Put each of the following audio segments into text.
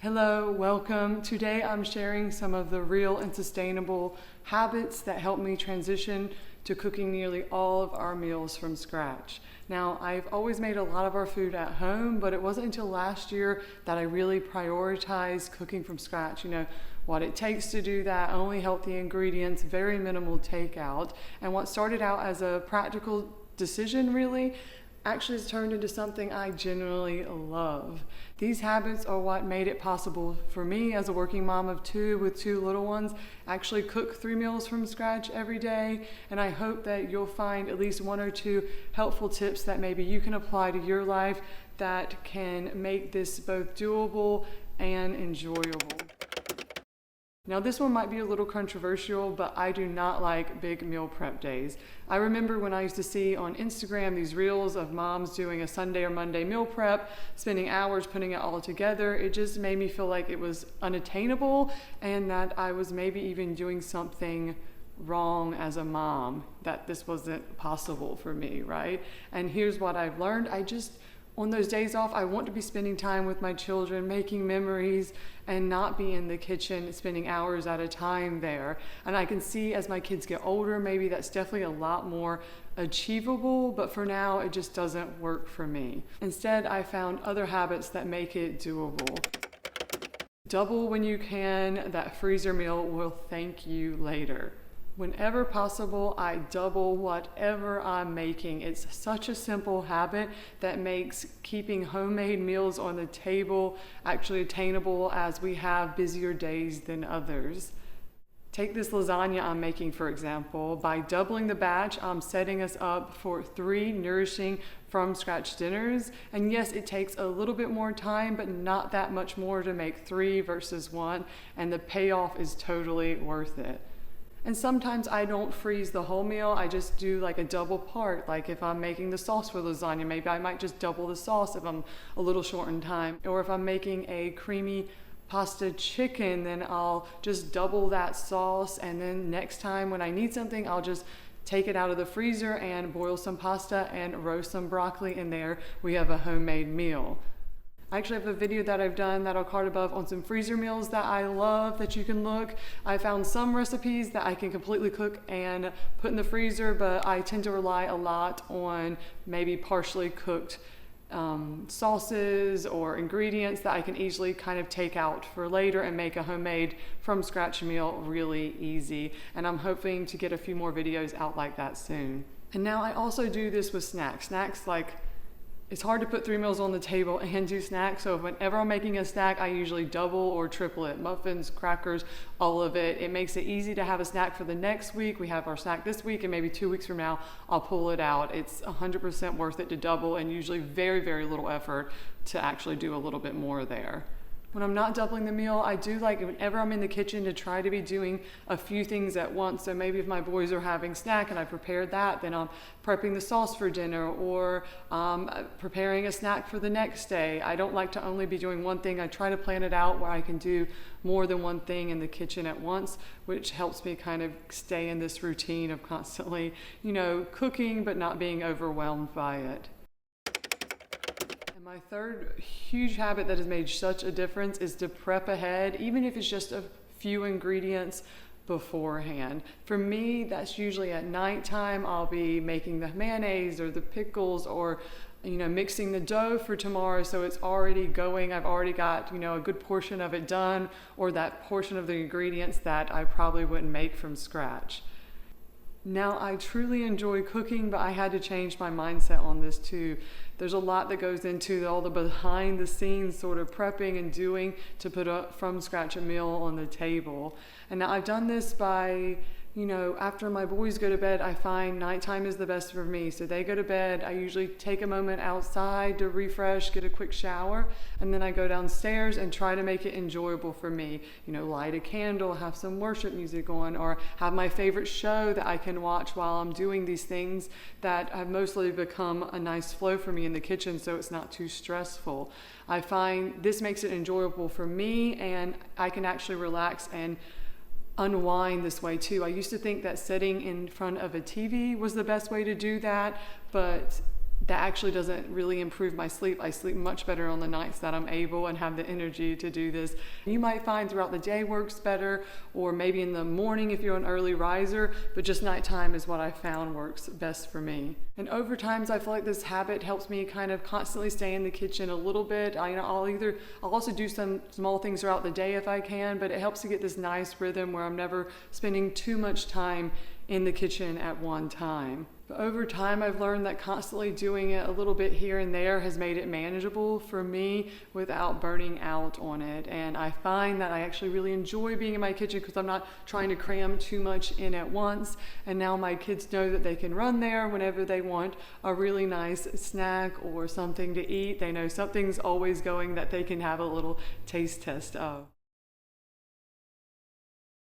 Hello, welcome. Today I'm sharing some of the real and sustainable habits that help me transition to cooking nearly all of our meals from scratch. Now, I've always made a lot of our food at home, but it wasn't until last year that I really prioritized cooking from scratch. What it takes to do that, only healthy ingredients, very minimal takeout. And what started out as a practical decision really actually has turned into something I genuinely love. These habits are what made it possible for me as a working mom of two with two little ones, actually cook 3 meals from scratch every day. And I hope that you'll find at least 1 or 2 helpful tips that maybe you can apply to your life that can make this both doable and enjoyable. Now this one might be a little controversial, but I do not like big meal prep days. I remember when I used to see on Instagram these reels of moms doing a Sunday or Monday meal prep, spending hours putting it all together. It just made me feel like it was unattainable and that I was maybe even doing something wrong as a mom, that this wasn't possible for me, right? And here's what I've learned. On those days off, I want to be spending time with my children, making memories, and not be in the kitchen spending hours at a time there. And I can see as my kids get older, maybe that's definitely a lot more achievable, but for now, it just doesn't work for me. Instead, I found other habits that make it doable. Double when you can, that freezer meal will thank you later. Whenever possible, I double whatever I'm making. It's such a simple habit that makes keeping homemade meals on the table actually attainable as we have busier days than others. Take this lasagna I'm making, for example. By doubling the batch, I'm setting us up for 3 nourishing from scratch dinners. And yes, it takes a little bit more time, but not that much more to make 3 versus 1. And the payoff is totally worth it. And sometimes I don't freeze the whole meal, I just do like a double part. Like if I'm making the sauce for lasagna, maybe I might just double the sauce if I'm a little short in time. Or if I'm making a creamy pasta chicken, then I'll just double that sauce. And then next time when I need something, I'll just take it out of the freezer and boil some pasta and roast some broccoli in there. We have a homemade meal. I actually have a video that I've done that I'll card above on some freezer meals that I love that you can look. I found some recipes that I can completely cook and put in the freezer, but I tend to rely a lot on maybe partially cooked sauces or ingredients that I can easily kind of take out for later and make a homemade from scratch meal really easy. And I'm hoping to get a few more videos out like that soon. And now I also do this with snacks. It's hard to put 3 meals on the table and do snacks, so whenever I'm making a snack, I usually double or triple it. Muffins, crackers, all of it. It makes it easy to have a snack for the next week. We have our snack this week, and maybe 2 weeks from now, I'll pull it out. It's 100% worth it to double, and usually very, very little effort to actually do a little bit more there. When I'm not doubling the meal, I do like whenever I'm in the kitchen to try to be doing a few things at once. So maybe if my boys are having snack and I prepared that, then I'm prepping the sauce for dinner or preparing a snack for the next day. I don't like to only be doing one thing. I try to plan it out where I can do more than one thing in the kitchen at once, which helps me kind of stay in this routine of constantly, cooking but not being overwhelmed by it. My third huge habit that has made such a difference is to prep ahead, even if it's just a few ingredients beforehand. For me, that's usually at nighttime. I'll be making the mayonnaise or the pickles or mixing the dough for tomorrow, so it's already going. I've already got a good portion of it done, or that portion of the ingredients that I probably wouldn't make from scratch. Now, I truly enjoy cooking, but I had to change my mindset on this too. There's a lot that goes into all the behind the scenes sort of prepping and doing to put a from scratch a meal on the table. And now I've done this by after my boys go to bed, I find nighttime is the best for me. So they go to bed, I usually take a moment outside to refresh, get a quick shower, and then I go downstairs and try to make it enjoyable for me. Light a candle, have some worship music on, or have my favorite show that I can watch while I'm doing these things that have mostly become a nice flow for me in the kitchen, so it's not too stressful. I find this makes it enjoyable for me, and I can actually relax and unwind this way too. I used to think that sitting in front of a TV was the best way to do that, but that actually doesn't really improve my sleep. I sleep much better on the nights that I'm able and have the energy to do this. You might find throughout the day works better, or maybe in the morning if you're an early riser, but just nighttime is what I found works best for me. And over time, I feel like this habit helps me kind of constantly stay in the kitchen a little bit. I'll also do some small things throughout the day if I can, but it helps to get this nice rhythm where I'm never spending too much time in the kitchen at one time. But over time, I've learned that constantly doing it a little bit here and there has made it manageable for me without burning out on it. And I find that I actually really enjoy being in my kitchen because I'm not trying to cram too much in at once. And now my kids know that they can run there whenever they want a really nice snack or something to eat. They know something's always going that they can have a little taste test of.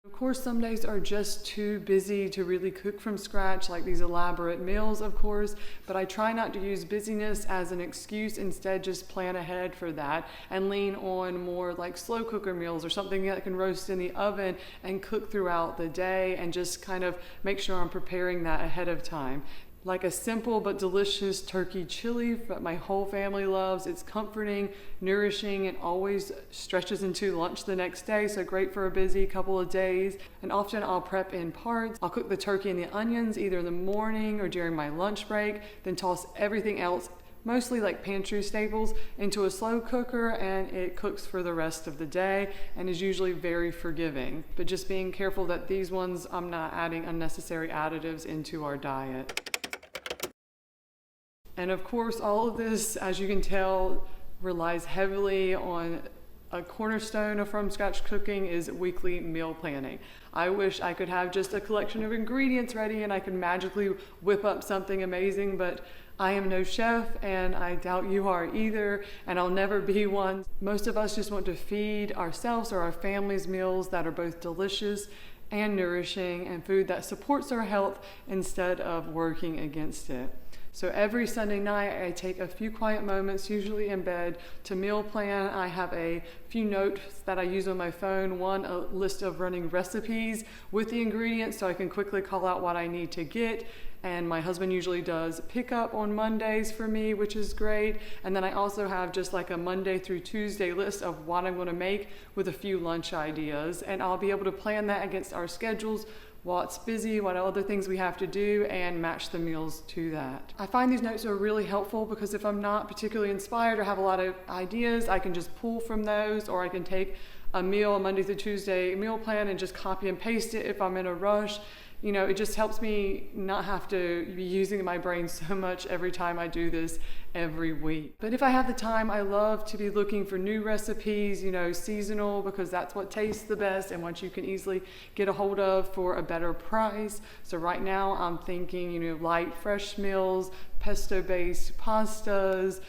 Of course, some days are just too busy to really cook from scratch, like these elaborate meals, of course, but I try not to use busyness as an excuse. Instead, just plan ahead for that and lean on more like slow cooker meals or something that can roast in the oven and cook throughout the day, and just kind of make sure I'm preparing that ahead of time. Like a simple but delicious turkey chili that my whole family loves. It's comforting, nourishing, and always stretches into lunch the next day, so great for a busy couple of days. And often I'll prep in parts. I'll cook the turkey and the onions either in the morning or during my lunch break, then toss everything else, mostly like pantry staples, into a slow cooker, and it cooks for the rest of the day and is usually very forgiving. But just being careful that these ones, I'm not adding unnecessary additives into our diet. And of course, all of this, as you can tell, relies heavily on a cornerstone of from scratch cooking is weekly meal planning. I wish I could have just a collection of ingredients ready and I could magically whip up something amazing, but I am no chef, and I doubt you are either, and I'll never be one. Most of us just want to feed ourselves or our families meals that are both delicious and nourishing, and food that supports our health instead of working against it. So every Sunday night, I take a few quiet moments, usually in bed, to meal plan. I have a few notes that I use on my phone. One, a list of running recipes with the ingredients so I can quickly call out what I need to get. And my husband usually does pickup on Mondays for me, which is great. And then I also have just like a Monday through Tuesday list of what I'm going to make with a few lunch ideas. And I'll be able to plan that against our schedules, what's busy, what other things we have to do, and match the meals to that. I find these notes are really helpful because if I'm not particularly inspired or have a lot of ideas, I can just pull from those, or I can take a Monday through Tuesday meal plan and just copy and paste it if I'm in a rush. You know, it just helps me not have to be using my brain so much every time I do this every week. But if I have the time, I love to be looking for new recipes, seasonal, because that's what tastes the best and what you can easily get a hold of for a better price. So right now I'm thinking, light, fresh meals, pesto-based pastas,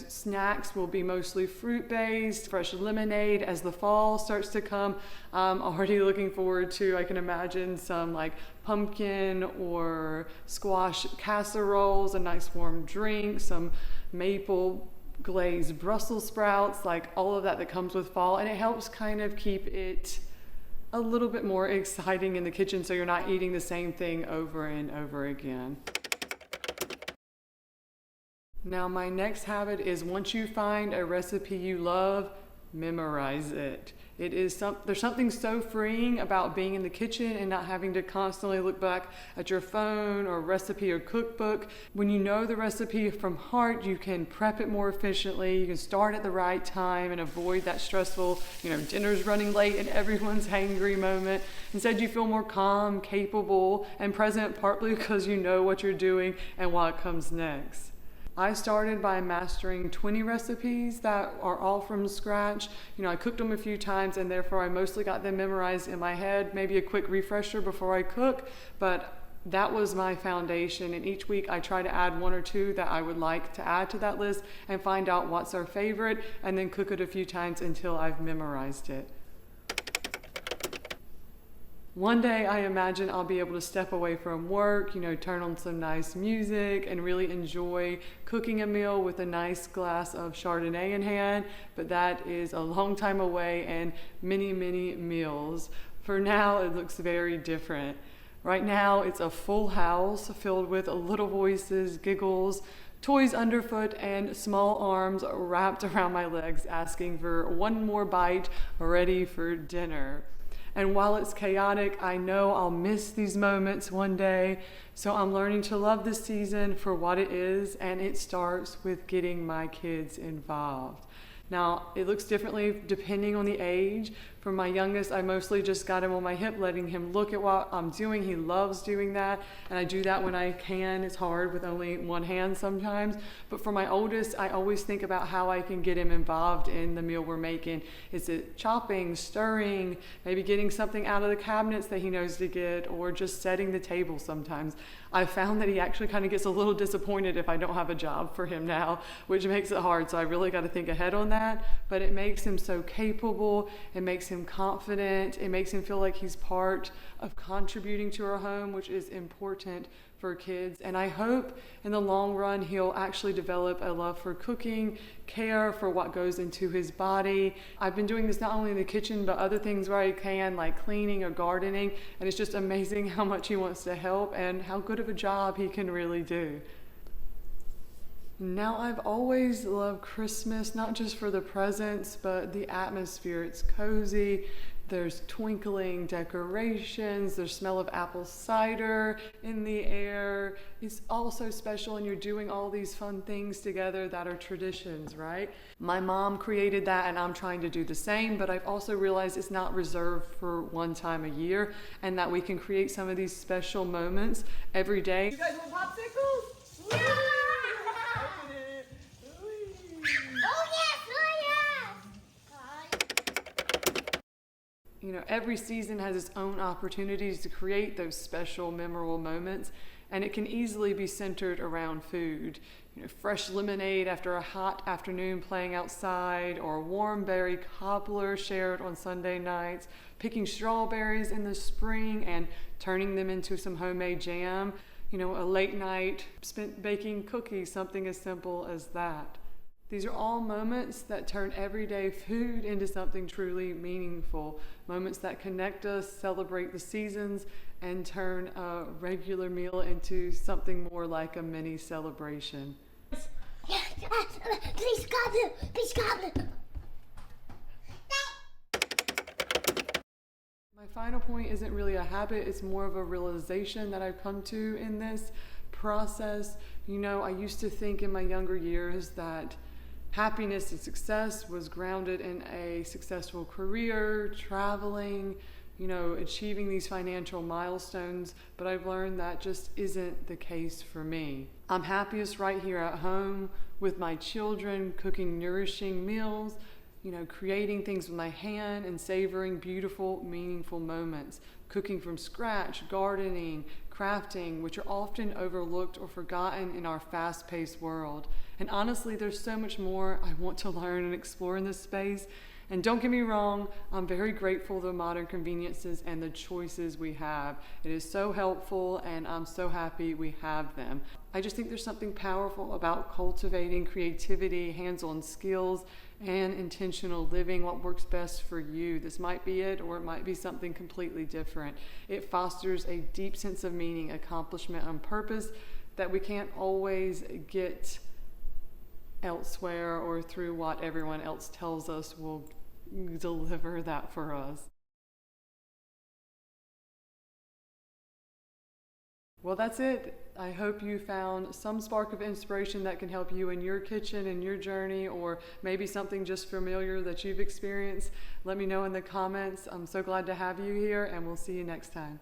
snacks will be mostly fruit-based, fresh lemonade as the fall starts to come. I'm already looking forward to, I can imagine some like pumpkin or squash casseroles, a nice warm drink, some maple glazed Brussels sprouts, like all of that comes with fall, and it helps kind of keep it a little bit more exciting in the kitchen so you're not eating the same thing over and over again. Now, my next habit is once you find a recipe you love, memorize it. There's something so freeing about being in the kitchen and not having to constantly look back at your phone or recipe or cookbook. When you know the recipe from heart, you can prep it more efficiently. You can start at the right time and avoid that stressful, dinner's running late and everyone's hangry moment. Instead, you feel more calm, capable, and present, partly because you know what you're doing and what comes next. I started by mastering 20 recipes that are all from scratch. I cooked them a few times and therefore I mostly got them memorized in my head, maybe a quick refresher before I cook, but that was my foundation. And each week I try to add one or two that I would like to add to that list and find out what's our favorite and then cook it a few times until I've memorized it. One day I imagine I'll be able to step away from work, turn on some nice music and really enjoy cooking a meal with a nice glass of Chardonnay in hand, but that is a long time away and many, many meals. For now, it looks very different. Right now, it's a full house filled with little voices, giggles, toys underfoot and small arms wrapped around my legs, asking for one more bite ready for dinner. And while it's chaotic, I know I'll miss these moments one day. So I'm learning to love this season for what it is, and it starts with getting my kids involved. Now, it looks differently depending on the age. For my youngest, I mostly just got him on my hip, letting him look at what I'm doing. He loves doing that, and I do that when I can. It's hard with only one hand sometimes. But for my oldest, I always think about how I can get him involved in the meal we're making. Is it chopping, stirring, maybe getting something out of the cabinets that he knows to get, or just setting the table sometimes? I found that he actually kind of gets a little disappointed if I don't have a job for him now, which makes it hard. So I really got to think ahead on that. But it makes him so capable. It makes him confident. It makes him feel like he's part of contributing to our home, which is important for kids. And I hope in the long run he'll actually develop a love for cooking, care for what goes into his body. I've been doing this not only in the kitchen but other things where I can, like cleaning or gardening, and it's just amazing how much he wants to help and how good of a job he can really do. Now, I've always loved Christmas, not just for the presents, but the atmosphere. It's cozy. There's twinkling decorations. There's smell of apple cider in the air. It's all so special, and you're doing all these fun things together that are traditions, right? My mom created that, and I'm trying to do the same, but I've also realized it's not reserved for one time a year, and that we can create some of these special moments every day. You guys want popsicles? Yeah! You know, every season has its own opportunities to create those special, memorable moments, and it can easily be centered around food. You know, fresh lemonade after a hot afternoon playing outside, or a warm berry cobbler shared on Sunday nights, picking strawberries in the spring and turning them into some homemade jam. You know, a late night spent baking cookies, something as simple as that. These are all moments that turn everyday food into something truly meaningful. Moments that connect us, celebrate the seasons, and turn a regular meal into something more like a mini celebration. Please, goblin! Please, goblin! My final point isn't really a habit, it's more of a realization that I've come to in this process. You know, I used to think in my younger years that happiness and success was grounded in a successful career, traveling, you know, achieving these financial milestones, but I've learned that just isn't the case for me. I'm happiest right here at home with my children, cooking nourishing meals, you know, creating things with my hand and savoring beautiful, meaningful moments, cooking from scratch, gardening, crafting, which are often overlooked or forgotten in our fast-paced world. And honestly, there's so much more I want to learn and explore in this space. And don't get me wrong, I'm very grateful for the modern conveniences and the choices we have. It is so helpful, and I'm so happy we have them. I just think there's something powerful about cultivating creativity, hands-on skills, and intentional living, what works best for you. This might be it, or it might be something completely different. It fosters a deep sense of meaning, accomplishment, and purpose that we can't always get elsewhere or through what everyone else tells us will deliver that for us. Well, that's it. I hope you found some spark of inspiration that can help you in your kitchen and your journey, or maybe something just familiar that you've experienced. Let me know in the comments. I'm so glad to have you here, and we'll see you next time.